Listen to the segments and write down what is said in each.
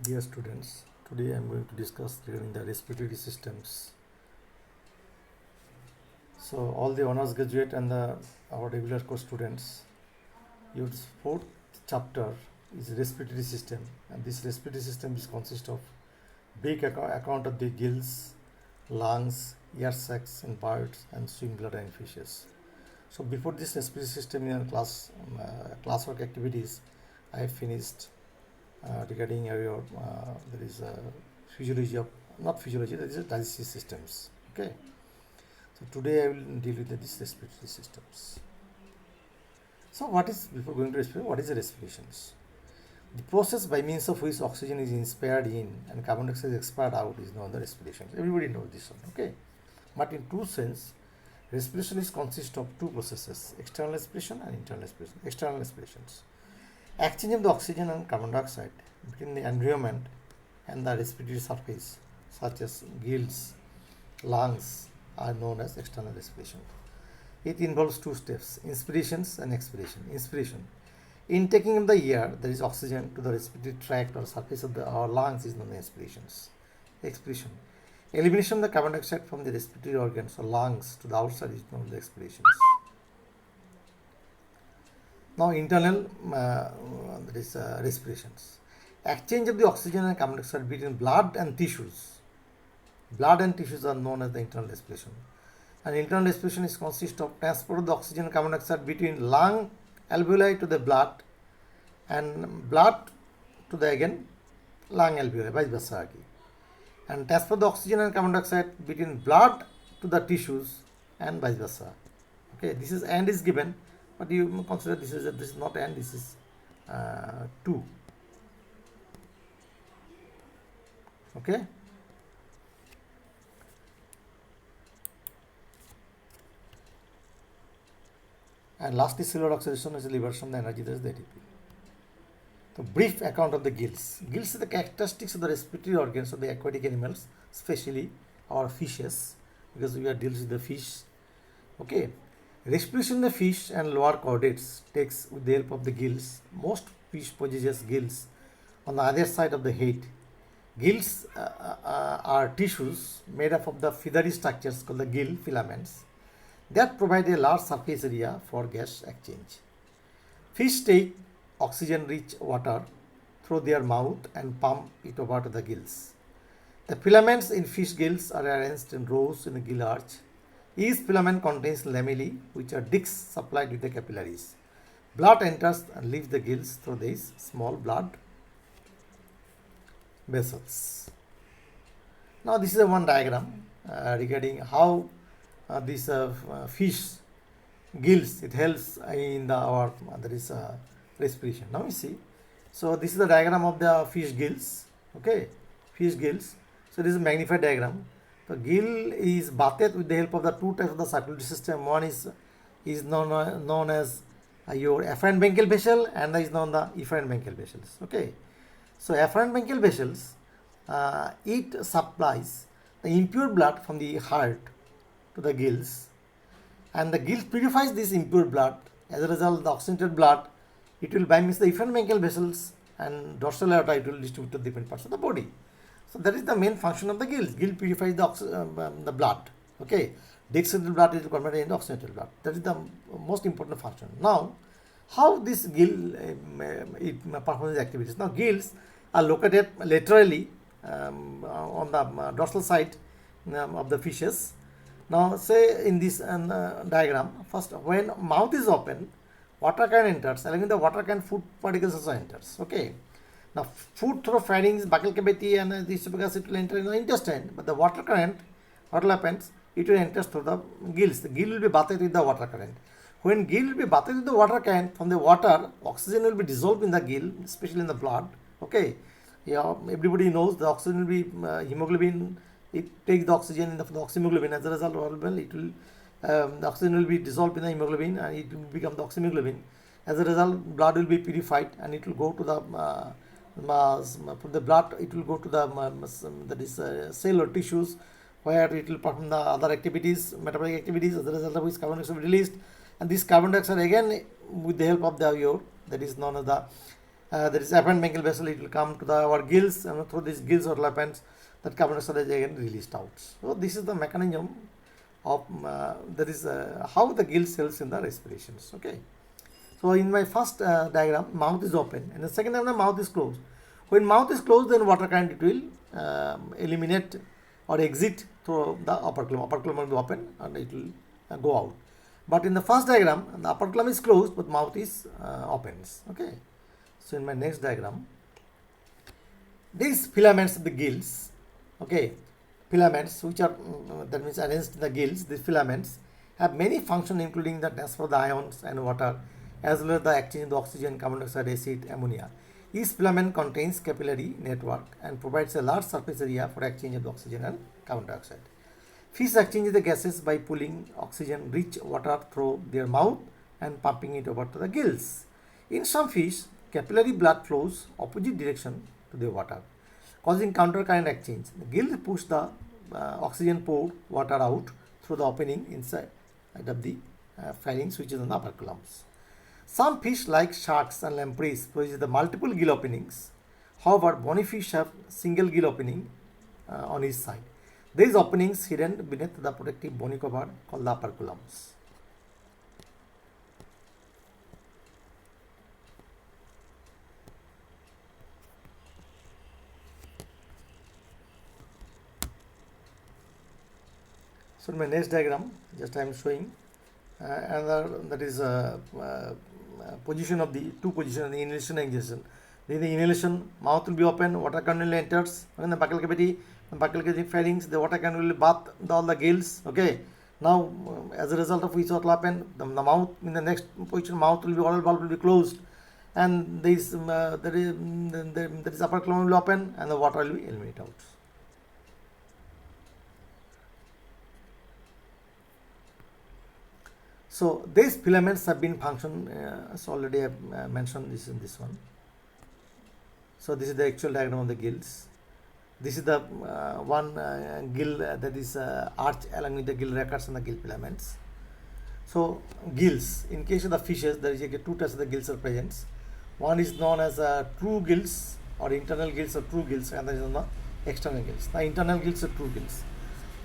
Dear students, today I am going to discuss regarding the respiratory systems. So all the honors graduate and our regular course students, your fourth chapter is respiratory system, and this respiratory system is consist of big account of the gills, lungs, air sacs in birds, and swim bladder in fishes. So before this respiratory system in our classwork activities, I have finished regarding your there is a physiology of not physiology, there is a digestive systems. Okay, so today I will deal with these respiratory systems. So what is, before going to respiration, what is the respirations? The process by means of which oxygen is inspired in and carbon dioxide is expired out is known as respiration. Everybody knows this one. Okay, but in true sense, respiration is consist of two processes: external respiration and internal respiration. External respirations, exchange of the oxygen and carbon dioxide between the environment and the respiratory surface, such as gills, lungs, are known as external respiration. It involves two steps: inspirations and expiration. Inspiration, intaking of the air, there is oxygen to the respiratory tract or surface of our lungs, is known as inspirations. Expiration, elimination of the carbon dioxide from the respiratory organs or lungs to the outside, is known as expirations. Now internal that is respirations, exchange of the oxygen and carbon dioxide between blood and tissues. Blood and tissues are known as the internal respiration. And internal respiration is consist of transport of the oxygen and carbon dioxide between lung alveoli to the blood and blood to the again lung alveoli, vice versa. And transfer the oxygen and carbon dioxide between blood to the tissues and vice versa. Okay, this is and is given, but you consider this is not and, this is 2. Okay. And last is cellular oxidation, is the liberation of the energy, that is the ATP. So brief account of the gills. Gills are the characteristics of the respiratory organs of the aquatic animals, especially our fishes, because we are dealing with the fish. Okay. Respiration in the fish and lower chordates takes with the help of the gills. Most fish possesses gills on the other side of the head. Gills are tissues made up of the feathery structures called the gill filaments that provide a large surface area for gas exchange. Fish take oxygen-rich water through their mouth and pump it over to the gills. The filaments in fish gills are arranged in rows in the gill arch. Each filament contains lamellae, which are discs supplied with the capillaries. Blood enters and leaves the gills through these small blood vessels. Now this is a one diagram regarding how this fish gills, it helps in our there is respiration. Now you see, so this is the diagram of the fish gills. Okay, fish gills. So this is a magnified diagram. The gill is bathed with the help of the two types of the circulatory system. One is known as your afferent bronchial vessel, and is known the efferent bronchial vessels. Okay, so afferent bronchial vessels, it supplies the impure blood from the heart to the gills, and the gills purifies this impure blood. As a result, the oxygenated blood, it will bypass the efferent bronchial vessels, and dorsal aorta, it will distribute to different parts of the body. So that is the main function of the gills. Gill purifies the blood. Okay, deoxygenated blood is converted into oxygenated blood. That is the most important function. Now, how this gill it performs activities? Now, gills are located laterally on the dorsal side of the fishes. Now, say in this diagram, first when mouth is open, water can enters. Along with the water can, food particles also enters. Okay. Now, food through pharynx, buccal cavity, and the esophagus, it will enter in the intestine. But the water current, what will happen? It will enter through the gills. The gill will be bathed with the water current. When gill will be bathed with the water current, from the water, oxygen will be dissolved in the gill, especially in the blood. Okay. Yeah, everybody knows the oxygen will be hemoglobin. It takes the oxygen in the oxyhemoglobin. As a result, it will the oxygen will be dissolved in the hemoglobin, and it will become the oxyhemoglobin. As a result, blood will be purified, and it will go to the from the blood, it will go to the that is cell or tissues, where it will perform the other activities, metabolic activities, as a result of which carbon dioxide will be released. And this carbon dioxide again, with the help of the that is known as the there is afferent mechanically vessel, it will come to our gills, and through these gills or lappants, that carbon dioxide is again released out. So this is the mechanism of that is how the gills helps in the respirations. Okay. So in my first diagram, mouth is open, and the second diagram, mouth is closed. When mouth is closed, then water current it will eliminate or exit through the upper column. Upper column will be open and it will go out. But in the first diagram, the upper column is closed, but mouth is opens. Okay. So in my next diagram, these filaments of the gills, okay, filaments which are that means arranged in the gills, these filaments have many functions, including the transfer of the ions and water, as well as the exchange of the oxygen, carbon dioxide, acid, ammonia. Each filament contains capillary network and provides a large surface area for exchange of the oxygen and carbon dioxide. Fish exchange the gases by pulling oxygen-rich water through their mouth and pumping it over to the gills. In some fish, capillary blood flows opposite direction to the water, causing counter-current exchange. The gills push the oxygen-poured water out through the opening inside of the pharynx, which is on the upper columns. Some fish like sharks and lampreys possess the multiple gill openings. However, bony fish have single gill opening on each side. These openings hidden beneath the protective bony cover called the upper columns. So in my next diagram, just I am showing another, that is position of the two positions, the inhalation and exhalation. In the inhalation, mouth will be open, water canal enters, and in the buccal cavity, pharynx, the water canal will bath all the gills. Okay. Now, as a result of which what will happen, the mouth in the next position, mouth will be, oral valve will be closed, and this there is upper column will open, and the water will be eliminated out. So these filaments have been functioned, so already I have mentioned this in this one. So this is the actual diagram of the gills. This is the one gill that is arch along with the gill records and the gill filaments. So gills, in case of the fishes, there is two types of the gills are present. One is known as true gills or internal gills or true gills, and that is on the external gills. The internal gills are true gills.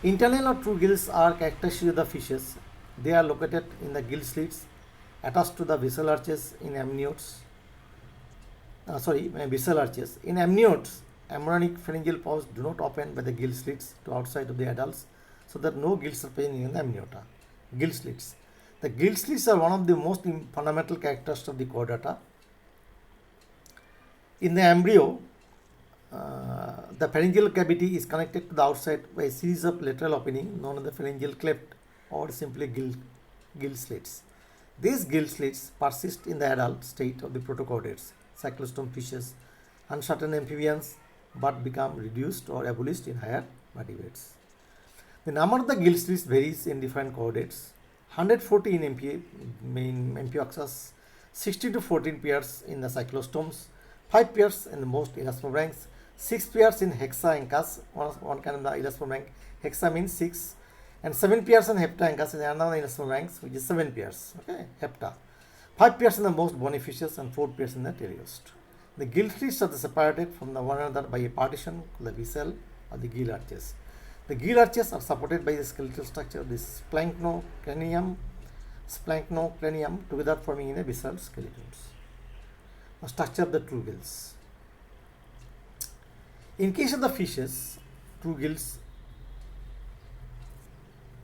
Internal or true gills are characteristic of the fishes. They are located in the gill slits attached to the vessel arches in amniotes. Vessel arches. In amniotes, embryonic pharyngeal pouch do not open by the gill slits to outside of the adults, so that no gills are present in the amniota. Gill slits. The gill slits are one of the most fundamental characteristics of the chordata. In the embryo, the pharyngeal cavity is connected to the outside by a series of lateral openings known as the pharyngeal cleft or simply gill slits. These gill slits persist in the adult state of the protochordates, cyclostome fishes, and certain amphibians, but become reduced or abolished in higher vertebrates. The number of the gill slits varies in different chordates. 140 in Amphioxus, 60 to 14 pairs in the cyclostomes, 5 pairs in the most elasmobranchs, 6 pairs in Hexaanchus, one kind of the elasmobranch. Hexa means 6, and 7 pairs in Heptaanchus is another elasmobranchs, which is 7 pairs. Okay, Hepta. 5 pairs in the most bony fishes and 4 pairs in the teleost. The gill slits are separated from the one another by a partition called the vessel or the gill arches. The gill arches are supported by the skeletal structure of the splanchocranium together forming in a visceral skeletons. The structure of the true gills. In case of the fishes, true gills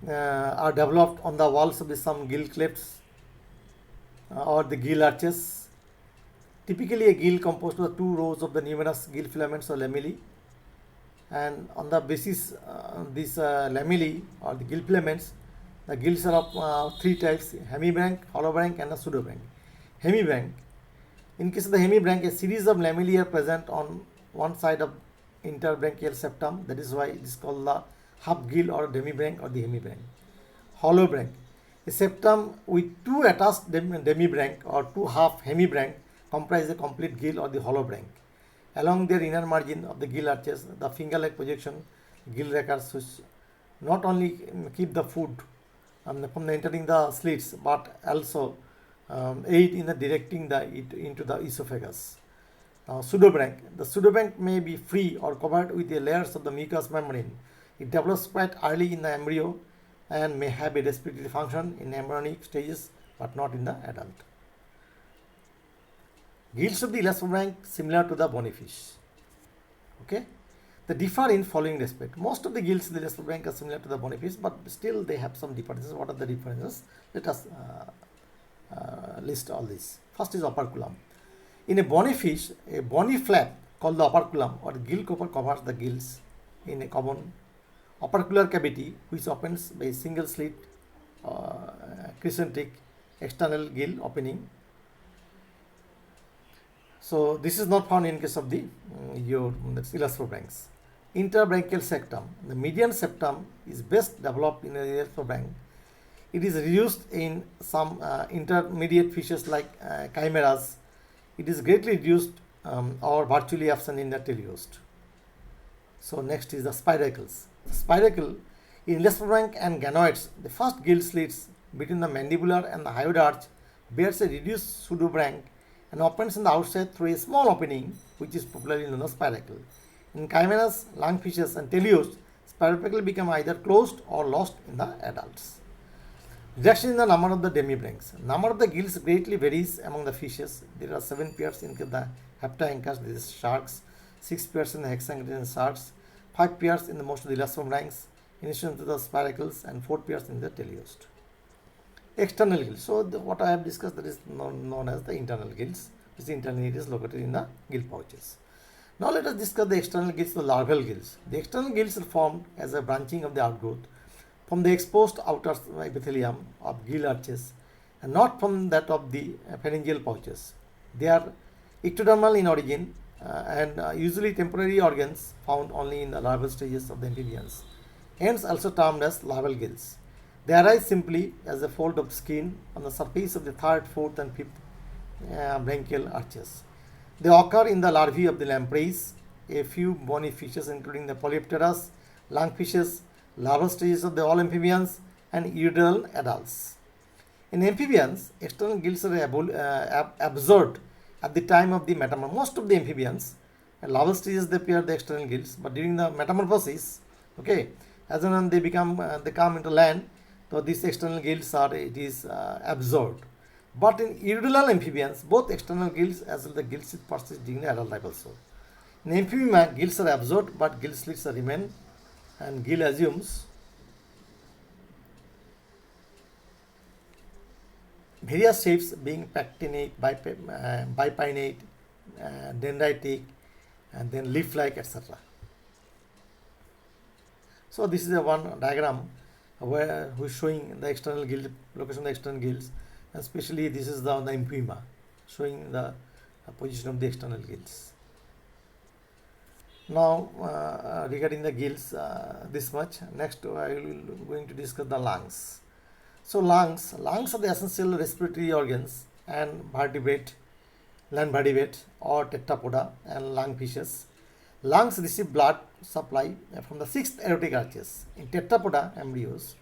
are developed on the walls of some gill clefts or the gill arches. Typically, a gill composed of 2 rows of the numerous gill filaments or lamellae, and on the basis these lamellae or the gill filaments, the gills are of 3 types: hemibranch, hollobranch, and a pseudobranch. Hemibranch. In case of the hemibranch, a series of lamellae are present on one side of interbranchial septum. That is why it is called the half gill or demibranch or the hemibranch. Hollobranch. A septum with 2 attached demibranch or 2 half hemibranch comprise a complete gill or the hollobranch. Along their inner margin of the gill arches, the finger-like projection gill records which not only keep the food from entering the slits, but also aid in the directing it into the esophagus. Now, pseudobranch. The pseudobranch may be free or covered with the layers of the mucous membrane. It develops quite early in the embryo and may have a respiratory function in embryonic stages but not in the adult. Gills of the elastobranch similar to the bony fish. Okay, they differ in following respect. Most of the gills in the elastobranch are similar to the bony fish, but still they have some differences. What are the differences? Let us list all these. First is operculum. In a bony fish, a bony flap called the operculum or gill cover covers the gills in a common opercular cavity which opens by a single slit crescentic external gill opening. So this is not found in case of the elastobranchs. Interbranchial septum. The median septum is best developed in the elastobranch. It is reduced in some intermediate fishes like chimeras. It is greatly reduced or virtually absent in the teleost. So next is the spiracles. The spiracle in elastobranch and ganoids, the first gill slits between the mandibular and the hyoid arch bears a reduced pseudobranch and opens on the outside through a small opening which is popularly known as spiracle. In chimeras, lungfishes and teleosts, spiracle become either closed or lost in the adults. Reduction in the number of the demibranchs. Number of the gills greatly varies among the fishes. There are 7 pairs in the heptaanchors, this is sharks, 6 pairs in the hexanchorine sharks, 5 pairs in the most of the elastobranchs, in addition to the spiracles, and 4 pairs in the teleost. External gills. So what I have discussed, that is known as the internal gills, which internally it is located in the gill pouches. Now let us discuss the external gills, the larval gills. The external gills are formed as a branching of the outgrowth from the exposed outer epithelium of gill arches and not from that of the pharyngeal pouches. They are ectodermal in origin and usually temporary organs found only in the larval stages of the amphibians, hence also termed as larval gills. They arise simply as a fold of skin on the surface of the third, fourth and fifth branchial arches. They occur in the larvae of the lampreys, a few bony fishes including the polypterus, lungfishes, larval stages of the all amphibians and iridial adults. In amphibians, external gills are absorbed at the time of the metamorphosis. Most of the amphibians, at larval stages they appear the external gills, but during the metamorphosis, okay, as and when they come into land, so these external gills are absorbed. But in iridial amphibians, both external gills as well as the gill slit persist during the adult life also. In amphibia, gills are absorbed, but gill slits remain, and gill assumes various shapes being pectinate, bipinnate, dendritic, and then leaf-like, etc. So this is a one diagram where we is showing the external gill, location of the external gills, and especially this is the empyema, showing the position of the external gills. Now regarding the gills, this much. Next I will going to discuss the lungs. So lungs are the essential respiratory organs and land vertebrate or tetrapoda and lungfishes. Lungs receive blood supply from the 6th aortic arches. In tetrapoda embryos,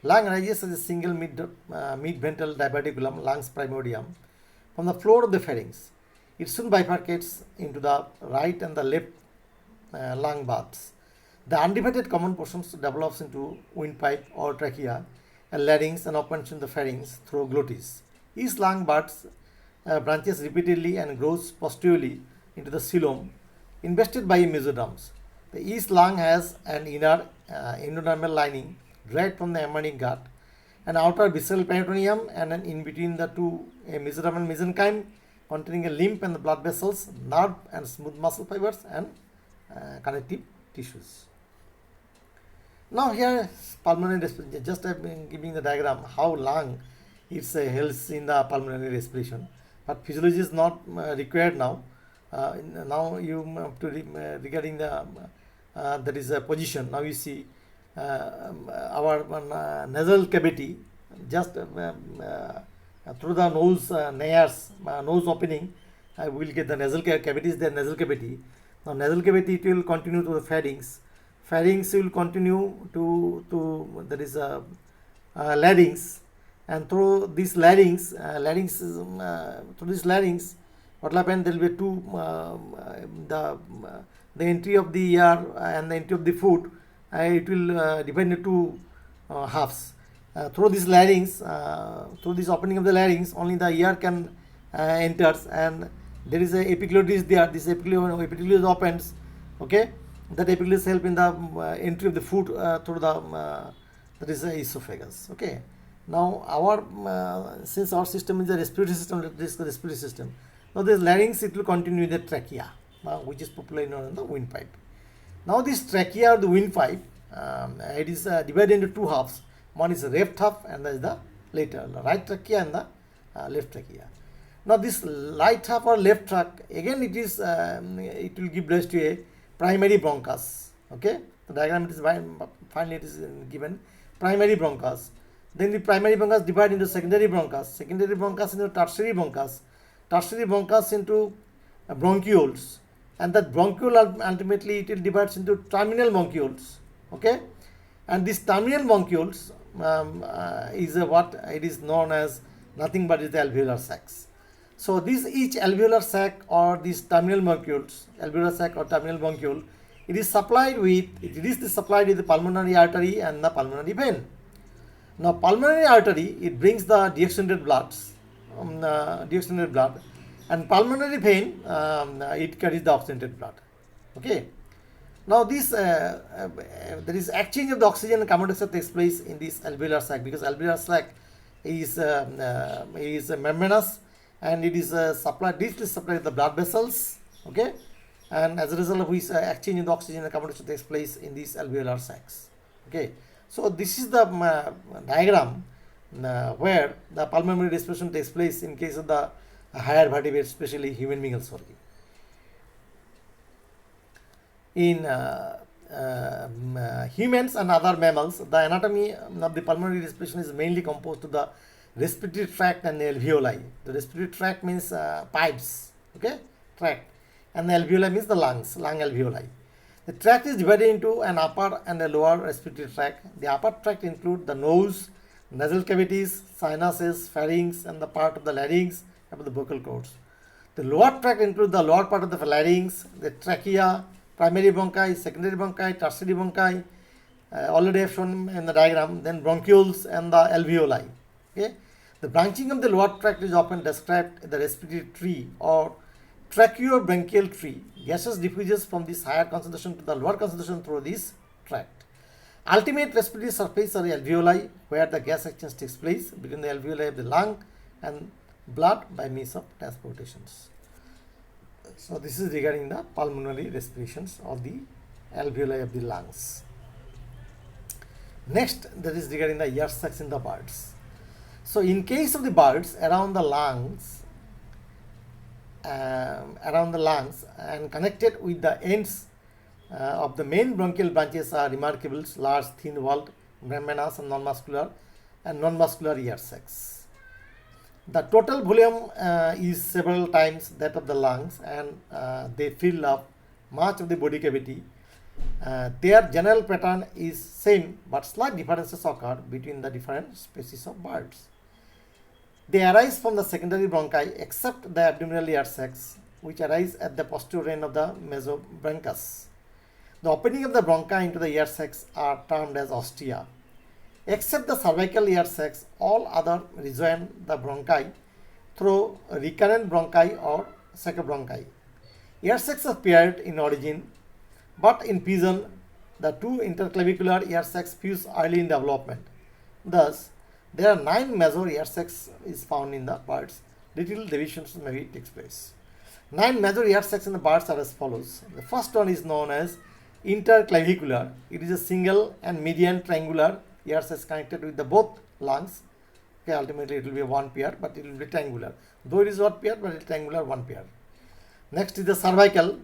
lung arises as a single mid-ventral diverticulum, lungs primordium, from the floor of the pharynx. It soon bifurcates into the right and the left lung baths. The undivided common portions develops into windpipe or trachea and larynx and opens in the pharynx through glottis. Each lung buds branches repeatedly and grows posteriorly into the coelom, invested by mesoderms. The east lung has an inner endodermal lining derived from the embryonic gut, an outer visceral peritoneum, and an in between the two a mesodermal mesenchyme containing a lymph and the blood vessels, nerve and smooth muscle fibers, and connective tissues. Now here pulmonary respiration. Just I have been giving the diagram how lung is helps in the pulmonary respiration, but physiology is not required now. Now you have to regarding the that is a position. Now you see our nasal cavity just through the nose nose opening. We will get the nasal cavity is the nasal cavity. Now nasal cavity it will continue to the pharynx. Pharynx will continue to that is larynx, and through this larynx, through this larynx what will happen? There will be two the entry of the air and the entry of the food. It will divide into two halves. Through this larynx, through this opening of the larynx, only the air can enters, and there is a epiglottis there. This epiglottis opens. Okay, that epiglottis help in the entry of the food through the that is the esophagus. Okay. Now our since our system is a respiratory system, this is the respiratory system. Now this larynx, it will continue with the trachea, which is popularly known as the windpipe. Now this trachea or the windpipe, it is divided into two halves. One is the left half and that is the lateral, the right trachea and the left trachea. Now this right half or left tract, again it is it will give rise to a primary bronchus. Okay, the diagram it is finally it is given primary bronchus. Then the primary bronchus divide into secondary bronchus into tertiary bronchus, tertiary bronchus into bronchioles, and that bronchiole ultimately it will divides into terminal bronchioles. Okay, and this terminal bronchioles is what it is known as nothing but is the alveolar sacs. So this each alveolar sac or these terminal bronchioles, alveolar sac or terminal bronchiole, it is supplied with the pulmonary artery and the pulmonary vein. Now pulmonary artery, it brings the deoxygenated blood, and pulmonary vein, it carries the oxygenated blood. Okay. Now this there is exchange of the oxygen and carbon dioxide takes place in this alveolar sac, because alveolar sac is membranous, and it is supplied with the blood vessels. Okay, and as a result of which exchange of the oxygen and carbon dioxide takes place in these alveolar sacs. Okay, so this is the diagram where the pulmonary respiration takes place in case of the higher vertebrates, especially human beings also. In humans and other mammals, the anatomy of the pulmonary respiration is mainly composed of the respiratory tract and the alveoli. The respiratory tract means pipes, okay, tract, and the alveoli means the lung alveoli. The tract is divided into an upper and a lower respiratory tract. The upper tract includes the nose, nasal cavities, sinuses, pharynx, and the part of the larynx above the vocal cords. The lower tract includes the lower part of the larynx, the trachea, primary bronchi, secondary bronchi, tertiary bronchi, already have shown in the diagram, then bronchioles and the alveoli. Okay? The branching of the lower tract is often described as the respiratory tree or tracheobronchial tree. Gases diffuses from this higher concentration to the lower concentration through this tract. Ultimate respiratory surface are the alveoli, where the gas exchange takes place between the alveoli of the lung and blood by means of transportations. So this is regarding the pulmonary respirations of the alveoli of the lungs. Next, that is regarding the air sacs in the birds. So in case of the birds, around the lungs and connected with the ends of the main bronchial branches are remarkable large thin-walled membranous and non-muscular air sacs. The total volume is several times that of the lungs, and they fill up much of the body cavity. Their general pattern is same, but slight differences occur between the different species of birds. They arise from the secondary bronchi except the abdominal air sacs, which arise at the posterior end of the mesobronchus. The opening of the bronchi into the air sacs are termed as ostia. Except the cervical air sacs, all other rejoin the bronchi through recurrent bronchi or sacrobronchi. Air sacs are paired in origin, but in pigeon, the two interclavicular air sacs fuse early in development. Thus, there are 9 major air sacs is found in the birds. Little deviations maybe takes place. 9 major air sacs in the birds are as follows. The first one is known as interclavicular. It is a single and median triangular air sacs connected with the both lungs. Okay, ultimately it will be one pair, but it will be triangular. Though it is not pair, but it is triangular one pair. Next is the cervical.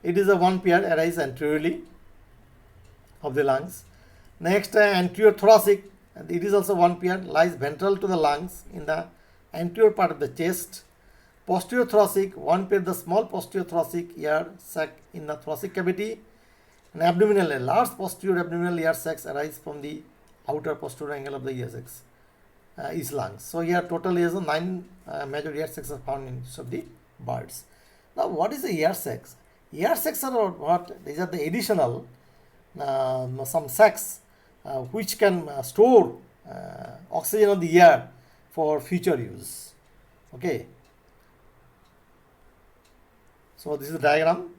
It is a one pair arise anteriorly of the lungs. Next, anterior thoracic. It is also one pair, lies ventral to the lungs in the anterior part of the chest. Posterior thoracic, one pair, the small posterior thoracic air sac in the thoracic cavity. And abdominal, a large posterior abdominal air sacs arise from the outer posterior angle of the air sacs, is lungs. So here total is 9 major air sacs are found in each of the birds. Now, what is the air sacs? Air sacs are what? These are the additional some sacs which can store oxygen of the air for future use. Okay. So this is the diagram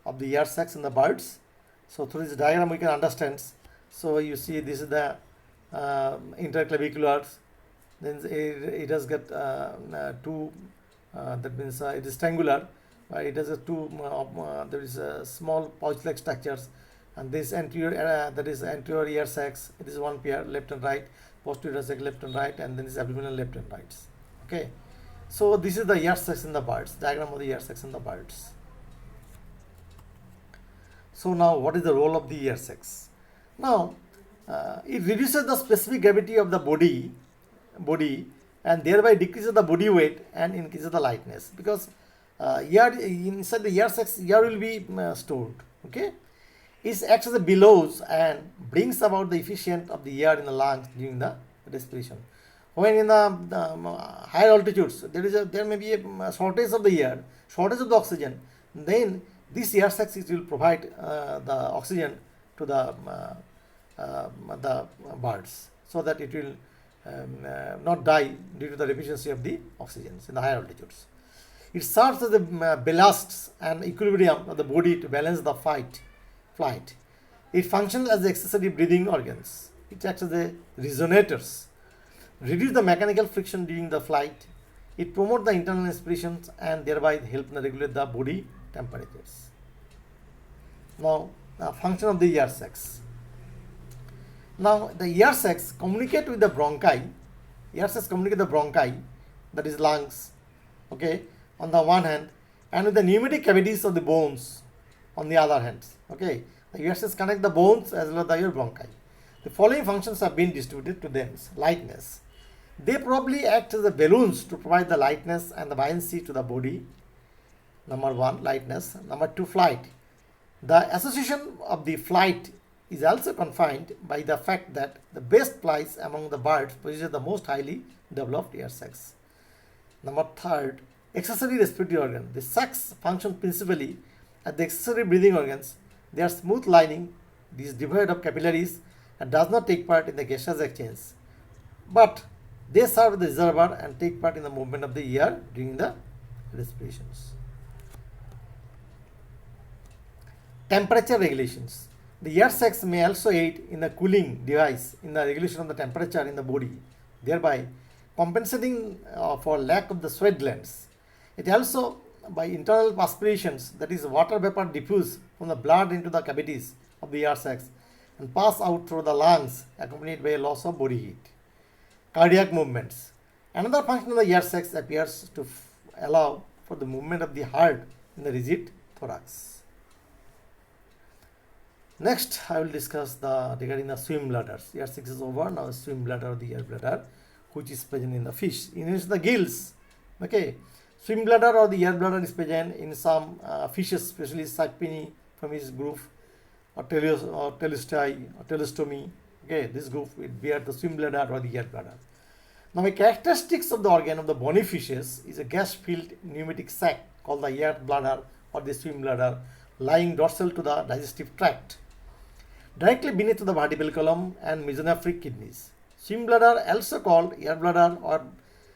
of the air sacs in the birds. So through this diagram we can understand. So you see this is the interclaviculars. Then it has got two. That means it is triangular. It has a two. There is a small pouch-like structures, and this anterior that is anterior air sacs. It is one pair, left and right. Posterior air sac, left and right, and then this abdominal left and right. Okay. So this is the air sacs in the birds. Diagram of the air sacs in the birds. So now, what is the role of the air sacs? Now, it reduces the specific gravity of the body, and thereby decreases the body weight and increases the lightness, because air inside the air sacs, air will be stored. Okay, it acts as a bellows and brings about the efficient of the air in the lungs during the respiration. When in the higher altitudes there may be a shortage of the air, shortage of the oxygen, then this air sacs will provide the oxygen to the birds, so that it will not die due to the deficiency of the oxygen in the higher altitudes. It serves as a ballast and equilibrium of the body to balance the flight. It functions as the accessory breathing organs. It acts as a resonators, reduce the mechanical friction during the flight. It promotes the internal respirations and thereby help regulate the body temperatures. Now, the function of the air sacs. Now, the air sacs communicate with the bronchi. Air sacs communicate with the bronchi, that is lungs, okay, on the one hand, and with the pneumatic cavities of the bones on the other hand. Okay, the air sacs connect the bones as well as the air bronchi. The following functions have been distributed to them. Lightness. They probably act as the balloons to provide the lightness and the buoyancy to the body. Number one, lightness. Number two, flight. The association of the flight is also confined by the fact that the best flies among the birds possess the most highly developed air sacs. Number third, accessory respiratory organ. The sacs function principally as the accessory breathing organs. They are smooth lining, is devoid of capillaries, and does not take part in the gaseous exchange. But they serve as the reservoir and take part in the movement of the air during the respirations. Temperature regulations. The air sacs may also aid in the cooling device in the regulation of the temperature in the body, thereby compensating for lack of the sweat glands. It also, by internal perspirations, that is water vapor diffuse from the blood into the cavities of the air sacs and pass out through the lungs, accompanied by a loss of body heat. Cardiac movements. Another function of the air sacs appears to allow for the movement of the heart in the rigid thorax. Next, I will discuss regarding the swim bladders. Air sacs is over. Now, swim bladder or the air bladder, which is present in the fish. In the gills. Okay, swim bladder or the air bladder is present in some fishes, especially Cypini from his group, or Telestoi or Telestomi. Okay, this group will bear the swim bladder or the air bladder. Now, the characteristics of the organ of the bony fishes is a gas-filled pneumatic sac called the air bladder or the swim bladder, lying dorsal to the digestive tract, directly beneath the vertebral column and mesonephric kidneys. Swim bladder, also called air bladder or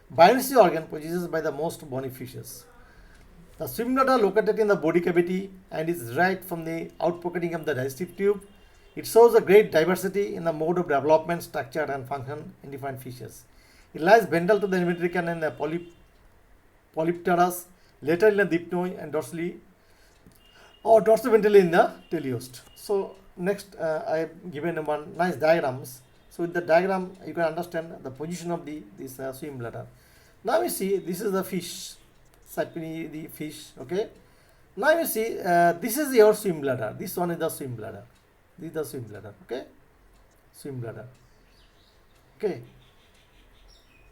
buoyancy organ, possessed by the most bony fishes. The swim bladder located in the body cavity and is derived from the outpocketing of the digestive tube. It shows a great diversity in the mode of development, structure and function in different fishes. It lies ventral to the Mediterranean and the Polypterus, later in the dipnoi and dorsally or dorsoventrally in the teleost. So next I have given one nice diagrams. So with the diagram you can understand the position of this swim bladder. Now you see this is the fish, Cypini, the fish. Okay. Now you see this is your swim bladder. This one is the swim bladder. This is the swim bladder. Okay. Swim bladder. Okay.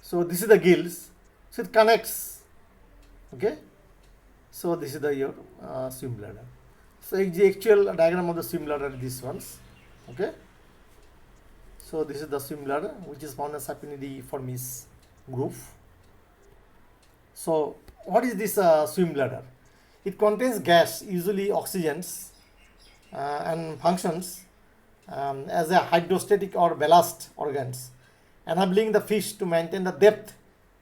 So this is the gills. So it connects. Okay. So this is your swim bladder. So the actual diagram of the swim bladder is this ones. Okay. So this is the swim bladder, which is found as Sapinidiformis group. So what is this swim bladder? It contains gas, usually oxygens, and functions as a hydrostatic or ballast organs, enabling the fish to maintain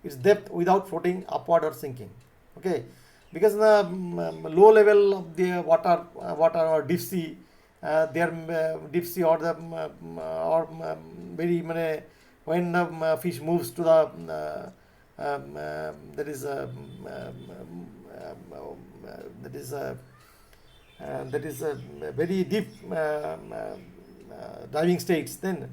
its depth without floating upward or sinking. Okay, because in the low level of the water or deep sea, their deep sea or the very when the fish moves to the there is a that is a that is a very deep diving states, then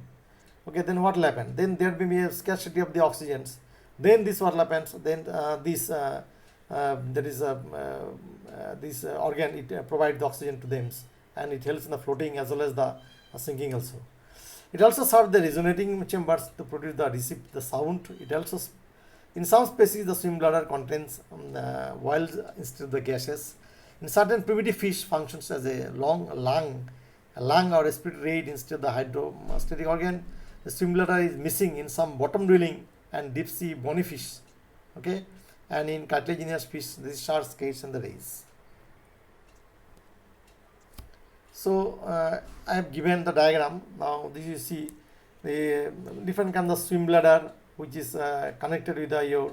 okay, then what will happen? Then there will be a scarcity of the oxygens. Then this what happens? Then there is a this organ, it provides the oxygen to them, and it helps in the floating as well as the sinking also. It also serves the resonating chambers to produce the sound. It also in some species the swim bladder contains oils instead of the gases. In certain primitive fish functions as a lung or respiratory aid instead of the hydrostatic organ. The swim bladder is missing in some bottom dwelling and deep sea bony fish. Okay, and in cartilaginous fish, these sharks, skates, and the rays. So I have given the diagram. Now this you see the different kinds of swim bladder, which is connected with your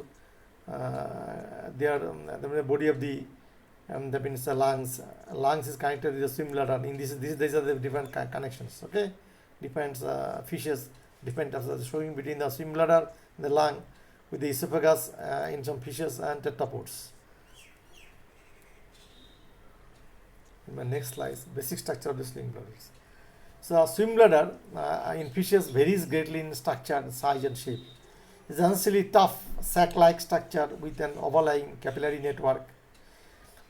the body of the that means the lungs. Lungs is connected with the swim bladder. In these are the different connections. Okay, different fishes, different showing between the swim bladder and the lung, with the esophagus in some fishes and tetrapods. In my next slide, basic structure of the swim bladders. So swim bladder in fishes varies greatly in structure, size, and shape. It's essentially tough sac-like structure with an overlying capillary network.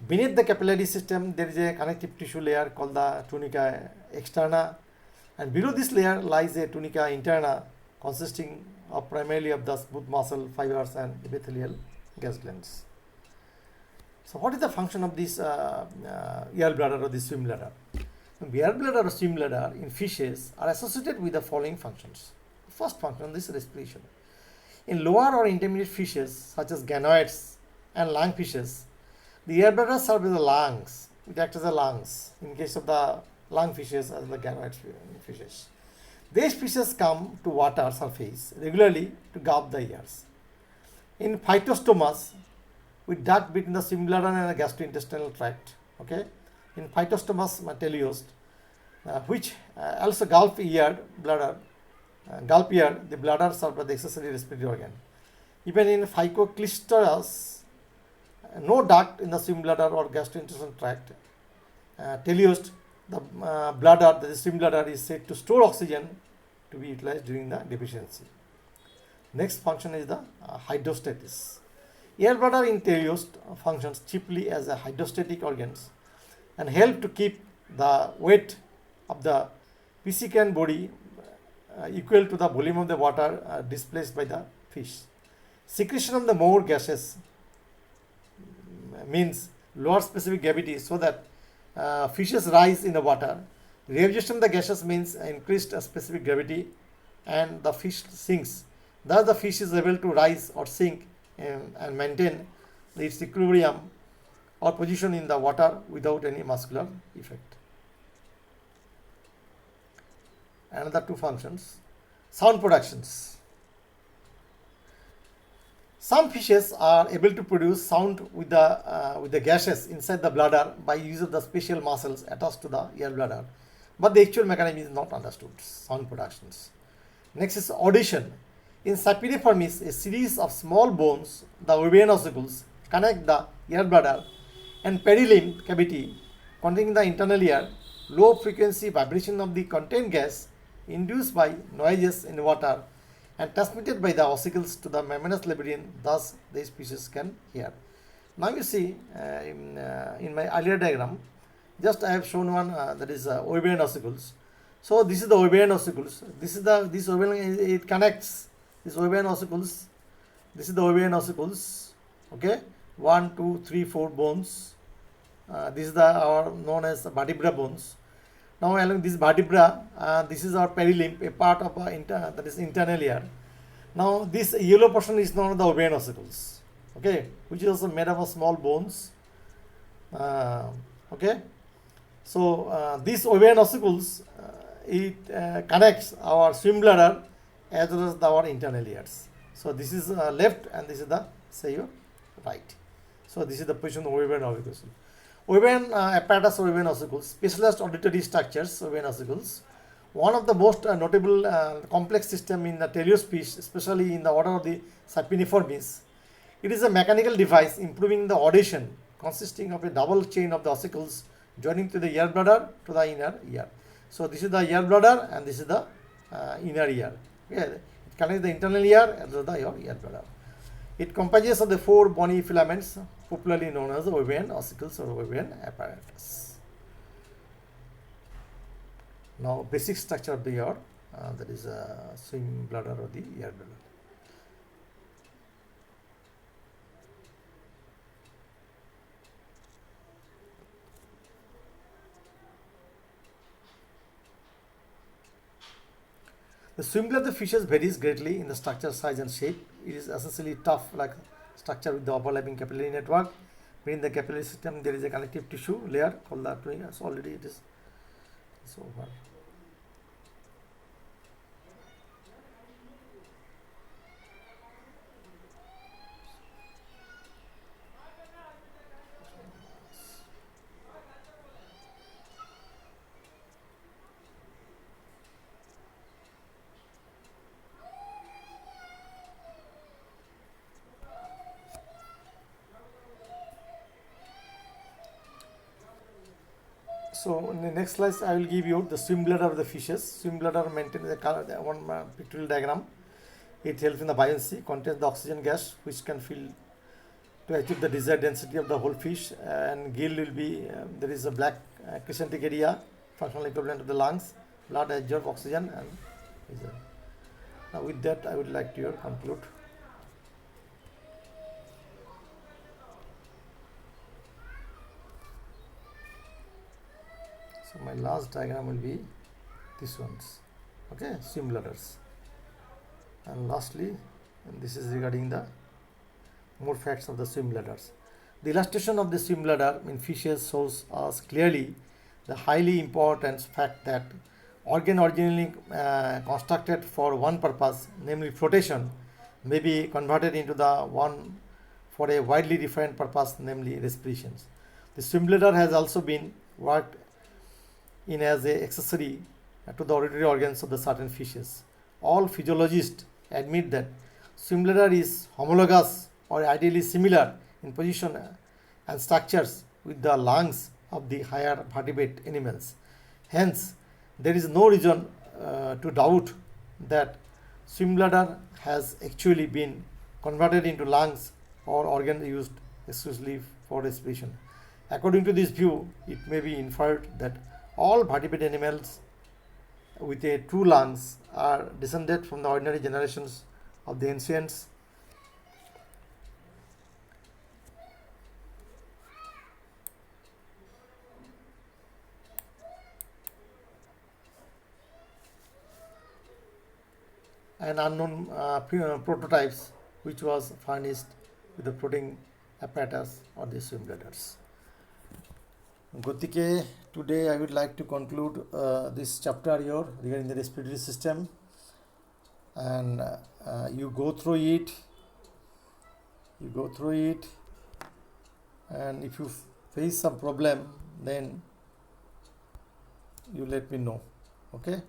Beneath the capillary system, there is a connective tissue layer called the tunica externa, and below this layer lies a tunica interna, consisting of primarily of the smooth muscle fibers and epithelial gas glands. So, what is the function of this air bladder or the swim bladder? The air bladder or swim bladder in fishes are associated with the following functions. The first function is respiration. In lower or intermediate fishes such as ganoids and lungfishes, the air bladder serves as the lungs. It acts as the lungs in case of the lungfishes as the ganoid fishes. These fishes come to water surface regularly to gulp the airs. In phytostomas, with duct between the swim bladder and the gastrointestinal tract. Okay, in phytostomas teleost, which also gulp air, the bladder serves as the accessory respiratory organ. Even in phycoclisteras, no duct in the swim bladder or gastrointestinal tract. Teleost, the bladder, the swim bladder is said to store oxygen to be utilized during the deficiency. Next function is the hydrostasis. Air bladder in teleost functions chiefly as a hydrostatic organs and help to keep the weight of the piscine body equal to the volume of the water displaced by the fish. Secretion of the more gases means lower specific gravity so that fishes rise in the water. Readjusting the gases means increased specific gravity and the fish sinks. Thus the fish is able to rise or sink and maintain its equilibrium or position in the water without any muscular effect. Another two functions. Sound productions. Some fishes are able to produce sound with the gases inside the bladder by use of the special muscles attached to the air bladder, but the actual mechanism is not understood. Sound productions. Next is audition. In Sapiriformis, a series of small bones, the Weavian ossicles, connect the air bladder and perilimb cavity containing the internal air. Low frequency vibration of the contained gas induced by noises in water and transmitted by the ossicles to the membranous labyrinth, thus these species can hear. Now you see in my earlier diagram, just I have shown one that is Weavian ossicles. So this is the Weavian ossicles. This Weavian, it connects this Weavian ossicles. This is the Weavian ossicles. Okay, 1, 2, 3, 4 bones. This is our known as vertebra bones. Now along this vertebra, this is our perilimb, a part of that is internal ear. Now this yellow portion is known as the Weavian ossicles. okay, which is also made up of small bones. Okay, so these ovarian ossicles, it connects our swim bladder as well as our internal ears. So this is left and this is the say your right. So this is the position of ovarian ossicles. Ovarian apparatus or ovarian ossicles, specialized auditory structures, ovarian ossicles. One of the most notable complex system in the teleospheres, especially in the order of the sapiniformis. It is a mechanical device improving the audition, consisting of a double chain of the ossicles joining to the ear bladder to the inner ear. So this is the ear bladder and this is the inner ear. Okay. It connects the internal ear and the your ear bladder. It comprises of the four bony filaments, popularly known as the ovarian ossicles or ovarian apparatus. Now, basic structure of the ear, that is a swim bladder or the ear bladder. The swim bladder fishes varies greatly in the structure, size and shape. It is essentially tough like structure with the overlapping capillary network. Within the capillary system there is a connective tissue layer called the twin. So already it is over. So in the next slide, I will give you the swim bladder of the fishes. Swim bladder maintains the color, one pictorial diagram. It helps in the buoyancy, contains the oxygen gas which can fill to achieve the desired density of the whole fish. And gill will be, there is a black crescentic area, functional equivalent of the lungs. Blood absorbs oxygen. And now with that, I would like to conclude. So my last diagram will be this ones, okay, swim bladders. And lastly, and this is regarding the more facts of the swim bladders. The illustration of the swim bladder in fishes shows us clearly the highly important fact that organ originally constructed for one purpose, namely flotation, may be converted into the one for a widely different purpose, namely respiration. The swim bladder has also been worked in as a accessory to the auditory organs of the certain fishes. All physiologists admit that swim bladder is homologous or ideally similar in position and structures with the lungs of the higher vertebrate animals. Hence, there is no reason to doubt that swim bladder has actually been converted into lungs or organ used exclusively for respiration. According to this view, it may be inferred that all vertebrate animals with a true lungs are descended from the ordinary generations of the ancients. And unknown prototypes which was furnished with the floating apparatus or the swim bladders. Gotike, today I would like to conclude this chapter here regarding the respiratory system, and you go through it, and if you face some problem, then you let me know. Okay.